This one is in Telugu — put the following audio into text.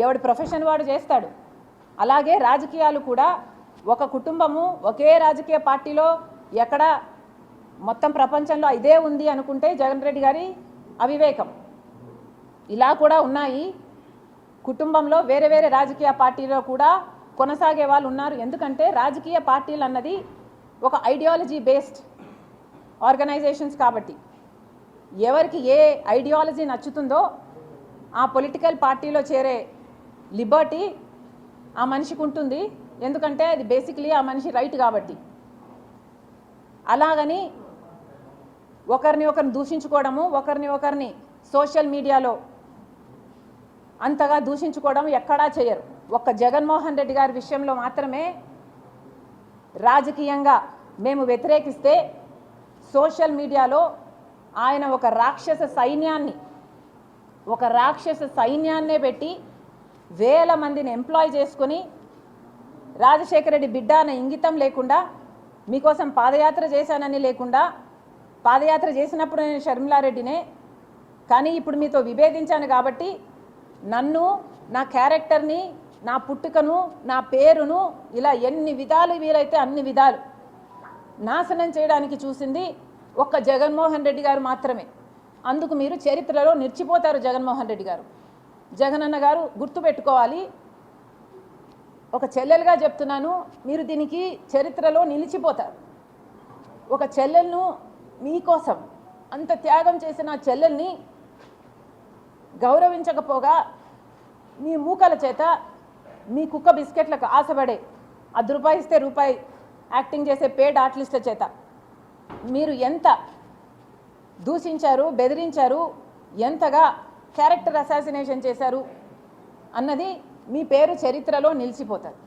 ఎవడి ప్రొఫెషన్ వాడు చేస్తాడు. అలాగే రాజకీయాలు కూడా ఒక కుటుంబము ఒకే రాజకీయ పార్టీలో ఎక్కడ మొత్తం ప్రపంచంలో ఇదే ఉంది అనుకుంటే జగన్ రెడ్డి గారి అవివేకం. ఇలా కూడా ఉన్నాయి. కుటుంబంలో వేరే వేరే రాజకీయ పార్టీలో కూడా కొనసాగే వాళ్ళు ఉన్నారు. ఎందుకంటే రాజకీయ పార్టీలు అన్నది ఒక ఐడియాలజీ బేస్డ్ ఆర్గనైజేషన్స్ కాబట్టి ఎవరికి ఏ ఐడియాలజీ నచ్చుతుందో ఆ పొలిటికల్ పార్టీలో చేరే లిబర్టీ ఆ మనిషికి ఉంటుంది. ఎందుకంటే అది బేసిక్లీ ఆ మనిషి రైట్ కాబట్టి. అలాగని ఒకరిని దూషించుకోవడము, ఒకరిని సోషల్ మీడియాలో అంతగా దూషించుకోవడం ఎక్కడా చేయరు. ఒక్క జగన్మోహన్ రెడ్డి గారి విషయంలో మాత్రమే రాజకీయంగా మేము వ్యతిరేకిస్తే సోషల్ మీడియాలో ఆయన ఒక రాక్షస సైన్యాన్నే పెట్టి వేల మందిని ఎంప్లాయ్ చేసుకొని రాజశేఖర రెడ్డి బిడ్డ అనే ఇంగితం లేకుండా, మీకోసం పాదయాత్ర చేశానని లేకుండా, పాదయాత్ర చేసినప్పుడు నేను షర్మిలారెడ్డినే, కానీ ఇప్పుడు మీతో విభేదించాను కాబట్టి నన్ను, నా క్యారెక్టర్ని, నా పుట్టుకను, నా పేరును ఇలా ఎన్ని విధాలు వీలైతే అన్ని విధాలు నాశనం చేయడానికి చూసింది ఒక్క జగన్మోహన్ రెడ్డి గారు మాత్రమే. అందుకు మీరు చరిత్రలో నిలిచిపోతారు. జగన్మోహన్ రెడ్డి గారు, జగనన్న గారు గుర్తుపెట్టుకోవాలి. ఒక చెల్లెలుగా చెప్తున్నాను, మీరు దీనికి చరిత్రలో నిలిచిపోతారు. ఒక చెల్లెలను మీకోసం అంత త్యాగం చేసిన చెల్లెల్ని గౌరవించకపోగా మీ మూకల చేత, మీ కుక్క బిస్కెట్లకు ఆశపడే ₹10 ఇస్తే రూపాయి యాక్టింగ్ చేసే పేడ్ ఆర్టిస్టుల చేత మీరు ఎంత దూషించారు, బెదిరించారు, ఎంతగా క్యారెక్టర్ అసాసినేషన్ చేశారు అన్నది మీ పేరు చరిత్రలో నిలిచిపోతుంది.